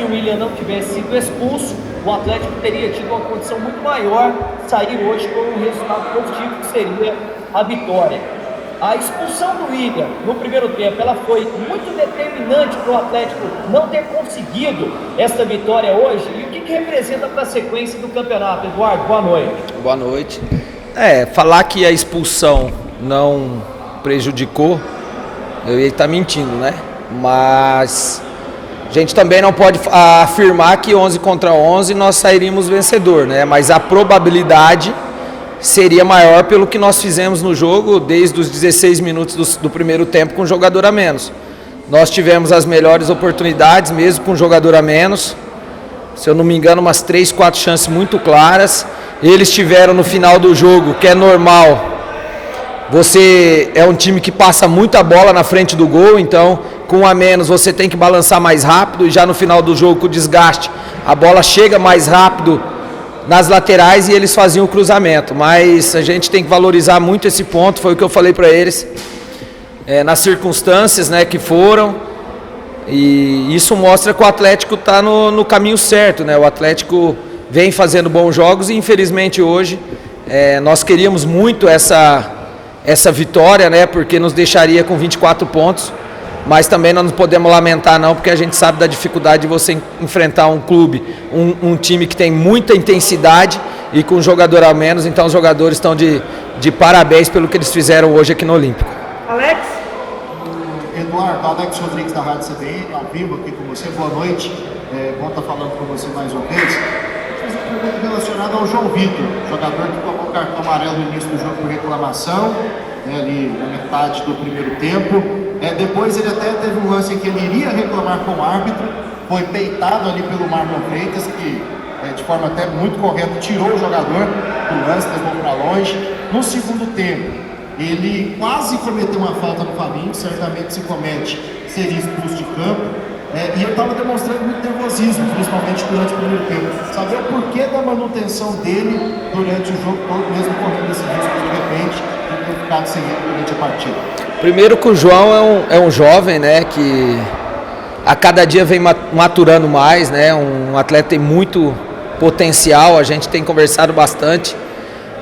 se o William não tivesse sido expulso, o Atlético teria tido uma condição muito maior de sair hoje com um resultado positivo, que seria a vitória. A expulsão do William no primeiro tempo, ela foi muito determinante para o Atlético não ter conseguido essa vitória hoje. E o que representa para a sequência do campeonato? Eduardo, boa noite. Boa noite. Falar que a expulsão não prejudicou, eu ia estar mentindo, né? Mas a gente também não pode afirmar que 11 contra 11 nós sairíamos vencedor, né? Mas a probabilidade seria maior pelo que nós fizemos no jogo desde os 16 minutos do primeiro tempo com um jogador a menos. Nós tivemos as melhores oportunidades, mesmo com um jogador a menos. Se eu não me engano, umas 3, 4 chances muito claras. Eles tiveram no final do jogo, que é normal. Você é um time que passa muita bola na frente do gol, então com um a menos você tem que balançar mais rápido, e já no final do jogo, com o desgaste, a bola chega mais rápido nas laterais e eles faziam o cruzamento. Mas a gente tem que valorizar muito esse ponto, foi o que eu falei para eles, nas circunstâncias, né, que foram, e isso mostra que o Atlético está no caminho certo, né? O Atlético vem fazendo bons jogos e infelizmente hoje nós queríamos muito essa vitória, né, porque nos deixaria com 24 pontos, mas também não nos podemos lamentar não, porque a gente sabe da dificuldade de você enfrentar um clube, um time que tem muita intensidade e com um jogador a menos. Então os jogadores estão de parabéns pelo que eles fizeram hoje aqui no Olímpico. Alex? Eduardo, Alex Rodrigues da Rádio CBN, ao vivo aqui com você, boa noite, bom estar falando com você mais uma vez. Fiz uma pergunta relacionada ao João Vitor, jogador que tomou o cartão amarelo no início do jogo por reclamação, ali na metade do primeiro tempo. Depois ele até teve um lance em que ele iria reclamar com o árbitro, foi peitado ali pelo Marlon Freitas, que de forma até muito correta tirou o jogador do lance, levou para longe. No segundo tempo, ele quase cometeu uma falta no Fabinho, certamente se comete, seria expulso de campo. E ele estava demonstrando muito nervosismo, principalmente durante o primeiro tempo. Saber o porquê da manutenção dele durante o jogo todo, mesmo correndo esse risco de repente, de ter ficado sem ele durante a partida. Primeiro que o João é um jovem, né, que a cada dia vem maturando mais, né, um atleta que tem muito potencial, a gente tem conversado bastante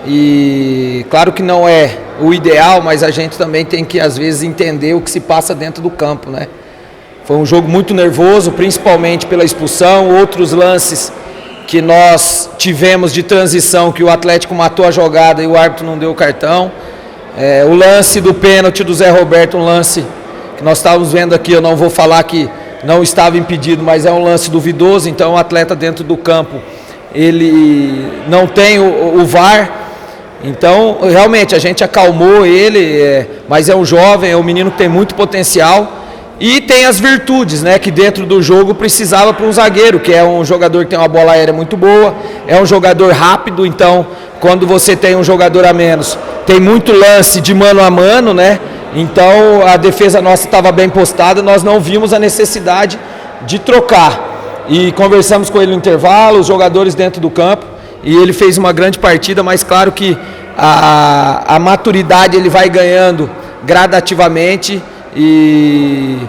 e claro que não é o ideal, mas a gente também tem que às vezes entender o que se passa dentro do campo, né. Foi um jogo muito nervoso, principalmente pela expulsão, outros lances que nós tivemos de transição, que o Atlético matou a jogada e o árbitro não deu o cartão. O lance do pênalti do Zé Roberto, um lance que nós estávamos vendo aqui, eu não vou falar que não estava impedido, mas é um lance duvidoso, então o atleta dentro do campo, ele não tem o VAR, então realmente a gente acalmou ele, mas é um jovem, é um menino que tem muito potencial. E tem as virtudes, né, que dentro do jogo precisava para um zagueiro, que é um jogador que tem uma bola aérea muito boa, é um jogador rápido, então quando você tem um jogador a menos, tem muito lance de mano a mano, né, então a defesa nossa estava bem postada, nós não vimos a necessidade de trocar. E conversamos com ele no intervalo, os jogadores dentro do campo, e ele fez uma grande partida, mas claro que a maturidade ele vai ganhando gradativamente. E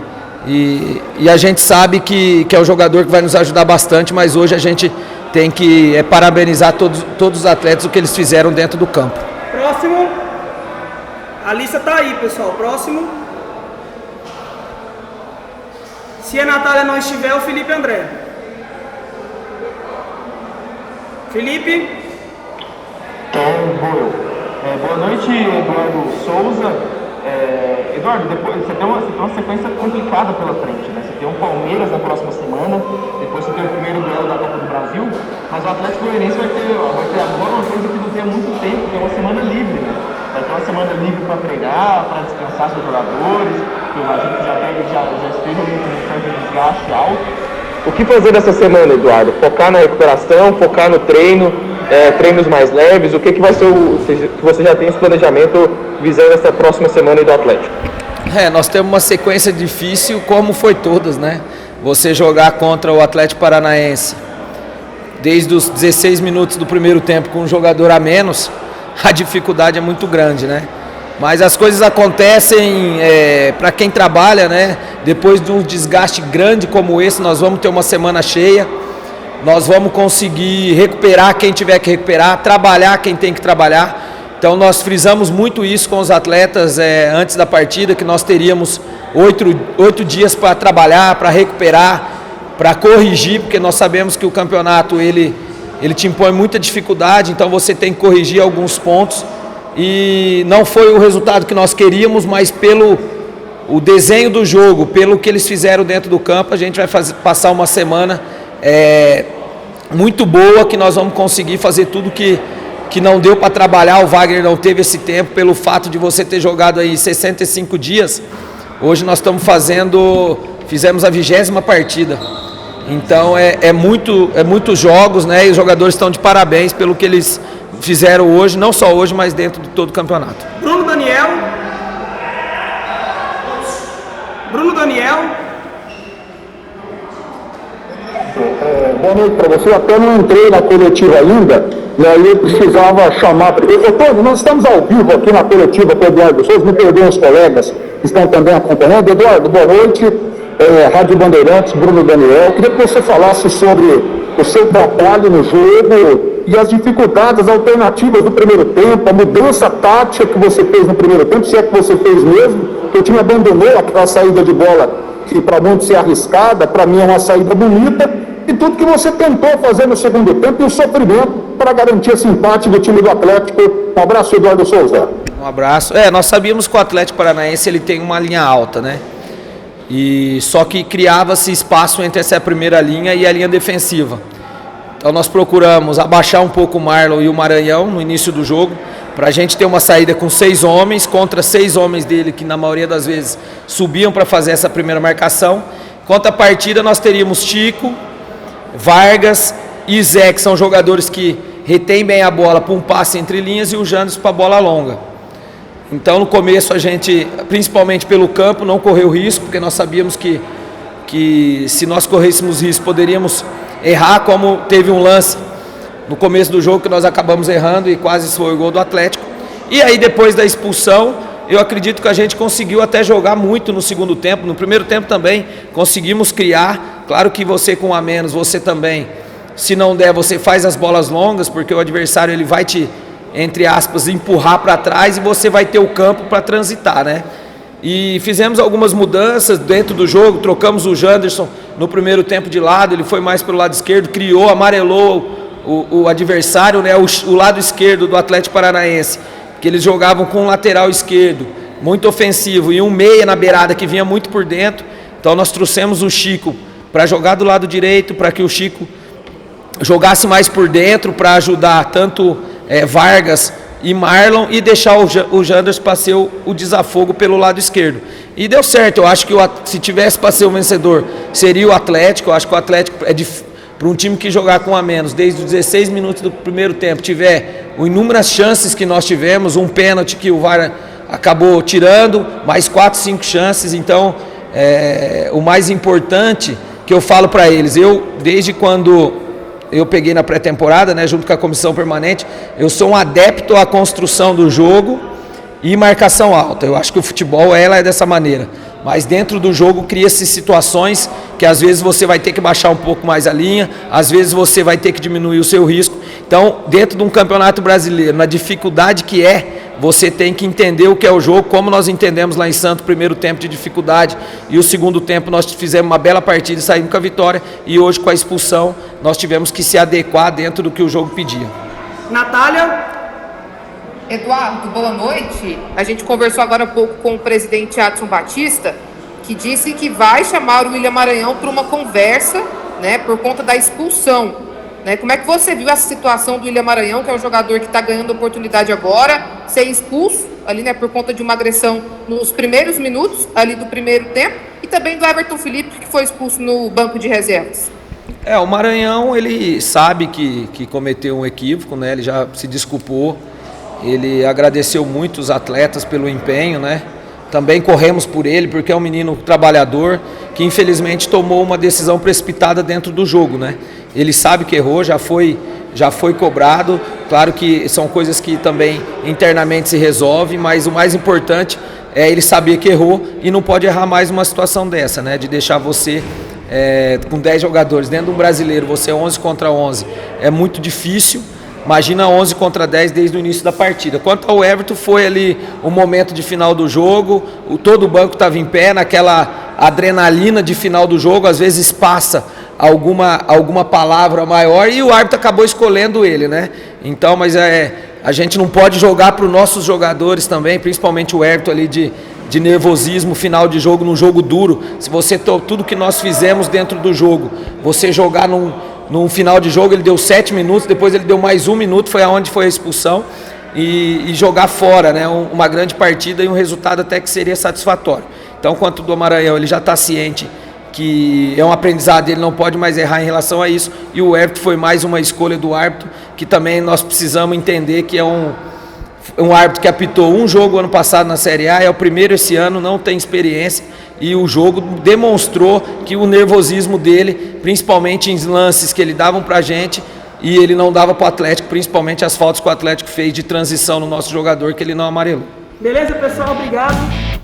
a gente sabe que é um jogador que vai nos ajudar bastante, mas hoje a gente tem que parabenizar todos os atletas o que eles fizeram dentro do campo. Próximo. A lista tá aí, pessoal. Próximo. Se a Natália não estiver, o Felipe André. Felipe. Boa noite, Eduardo Souza. Eduardo, depois você tem uma sequência complicada pela frente, né? Você tem um Palmeiras na próxima semana, depois você tem o primeiro duelo da Copa do Brasil, mas o Atlético Goianiense vai ter agora uma coisa que não tem há muito tempo, que é uma semana livre, né? Vai ter uma semana livre para treinar, para descansar seus jogadores, que eu imagino que já estejam com um certo desgaste alto. O que fazer nessa semana, Eduardo? Focar na recuperação, focar no treino, treinos mais leves, o que vai ser que você já tem esse planejamento visando essa próxima semana do Atlético? Nós temos uma sequência difícil, como foi todas, né? Você jogar contra o Atlético Paranaense desde os 16 minutos do primeiro tempo com um jogador a menos, a dificuldade é muito grande, né? Mas as coisas acontecem para quem trabalha, né? Depois de um desgaste grande como esse, nós vamos ter uma semana cheia. Nós vamos conseguir recuperar quem tiver que recuperar, trabalhar quem tem que trabalhar. Então nós frisamos muito isso com os atletas antes da partida, que nós teríamos 8 dias para trabalhar, para recuperar, para corrigir, porque nós sabemos que o campeonato ele te impõe muita dificuldade, então você tem que corrigir alguns pontos. E não foi o resultado que nós queríamos, mas pelo o desenho do jogo, pelo que eles fizeram dentro do campo, a gente vai passar uma semana muito boa, que nós vamos conseguir fazer tudo que não deu para trabalhar. O Wagner não teve esse tempo pelo fato de você ter jogado aí 65 dias. Hoje nós fizemos a 20ª partida. Então muitos jogos, né? E os jogadores estão de parabéns pelo que eles fizeram hoje, não só hoje, mas dentro de todo o campeonato. Bruno Daniel. Boa noite para você. Eu até não entrei na coletiva ainda, e aí eu precisava chamar. Eduardo, nós estamos ao vivo aqui na coletiva com o Eduardo Souza, me perdoem os colegas que estão também acompanhando. Eduardo, boa noite. Rádio Bandeirantes, Bruno Daniel. Eu queria que você falasse sobre o seu trabalho no jogo e as dificuldades, as alternativas do primeiro tempo, a mudança tática que você fez no primeiro tempo, se é que você fez mesmo, que o time abandonou aquela saída de bola que para muitos é arriscada, para mim é uma saída bonita, e tudo que você tentou fazer no segundo tempo e o sofrimento para garantir esse empate do time do Atlético. Um abraço, Eduardo Souza. Um abraço. Nós sabíamos que o Atlético Paranaense ele tem uma linha alta, né? E só que criava-se espaço entre essa primeira linha e a linha defensiva. Então nós procuramos abaixar um pouco o Marlon e o Maranhão no início do jogo, para a gente ter uma saída com 6 homens, contra 6 homens dele, que na maioria das vezes subiam para fazer essa primeira marcação. Quanto à partida, nós teríamos Chico, Vargas e Zé, que são jogadores que retêm bem a bola para um passe entre linhas, e o Janderson para a bola longa. Então no começo a gente, principalmente pelo campo, não correu risco, porque nós sabíamos que se nós corrêssemos risco poderíamos errar, como teve um lance no começo do jogo que nós acabamos errando e quase foi o gol do Atlético. E aí depois da expulsão, eu acredito que a gente conseguiu até jogar muito no segundo tempo. No primeiro tempo também conseguimos criar. Claro que você com a menos, você também, se não der, você faz as bolas longas, porque o adversário ele vai te, entre aspas, empurrar para trás e você vai ter o campo para transitar, né? E fizemos algumas mudanças dentro do jogo, trocamos o Janderson no primeiro tempo de lado, ele foi mais pelo lado esquerdo, criou, amarelou o adversário, né? O lado esquerdo do Atlético Paranaense, que eles jogavam com um lateral esquerdo muito ofensivo e um meia na beirada que vinha muito por dentro. Então nós trouxemos o Chico para jogar do lado direito, para que o Chico jogasse mais por dentro, para ajudar tanto Vargas e Marlon, e deixar o Janderson para ser o desafogo pelo lado esquerdo. E deu certo. Eu acho que se tivesse para ser o vencedor, seria o Atlético. Eu acho que o Atlético para um time que jogar com a menos, desde os 16 minutos do primeiro tempo, tiver inúmeras chances que nós tivemos, um pênalti que o VAR acabou tirando, mais 4, 5 chances. Então, o mais importante que eu falo para eles, desde quando eu peguei na pré-temporada, né, junto com a comissão permanente, eu sou um adepto à construção do jogo e marcação alta. Eu acho que o futebol é dessa maneira. Mas dentro do jogo cria-se situações que às vezes você vai ter que baixar um pouco mais a linha, às vezes você vai ter que diminuir o seu risco. Então, dentro de um campeonato brasileiro, na dificuldade que você tem que entender o que é o jogo, como nós entendemos lá em Santos, primeiro tempo de dificuldade, e o segundo tempo nós fizemos uma bela partida e saímos com a vitória, e hoje com a expulsão nós tivemos que se adequar dentro do que o jogo pedia. Natália? Eduardo, boa noite. A gente conversou agora há pouco com o presidente Adson Batista, que disse que vai chamar o William Maranhão para uma conversa, né, por conta da expulsão. Né? Como é que você viu essa situação do William Maranhão, que é um jogador que está ganhando oportunidade agora, ser expulso ali, né, por conta de uma agressão nos primeiros minutos ali do primeiro tempo, e também do Everton Felipe, que foi expulso no banco de reservas? O Maranhão, ele sabe que cometeu um equívoco, né? Ele já se desculpou. Ele agradeceu muito os atletas pelo empenho, né? Também corremos por ele, porque é um menino trabalhador que infelizmente tomou uma decisão precipitada dentro do jogo, né? Ele sabe que errou, já foi cobrado. Claro que são coisas que também internamente se resolvem, mas o mais importante é ele saber que errou e não pode errar mais uma situação dessa, né? De deixar você com 10 jogadores dentro de um brasileiro, você 11 contra 11, é muito difícil. Imagina 11 contra 10 desde o início da partida. Quanto ao Everton, foi ali o momento de final do jogo, todo o banco estava em pé, naquela adrenalina de final do jogo, às vezes passa alguma palavra maior e o árbitro acabou escolhendo ele, né? Então, mas a gente não pode jogar para os nossos jogadores também, principalmente o Everton ali de nervosismo, final de jogo, num jogo duro. Se você, tudo que nós fizemos dentro do jogo, você jogar num final de jogo, ele deu 7 minutos, depois ele deu mais 1 minuto, foi aonde foi a expulsão, e jogar fora, né? Uma grande partida e um resultado até que seria satisfatório. Então, quanto do Maranhão, ele já está ciente que é um aprendizado, ele não pode mais errar em relação a isso, e o Everton foi mais uma escolha do árbitro, que também nós precisamos entender que é um árbitro que apitou um jogo ano passado na Série A, é o primeiro esse ano, não tem experiência, e o jogo demonstrou que o nervosismo dele, principalmente em lances que ele davam pra gente, e ele não dava pro Atlético, principalmente as faltas que o Atlético fez de transição no nosso jogador, que ele não amarelou. Beleza, pessoal? Obrigado.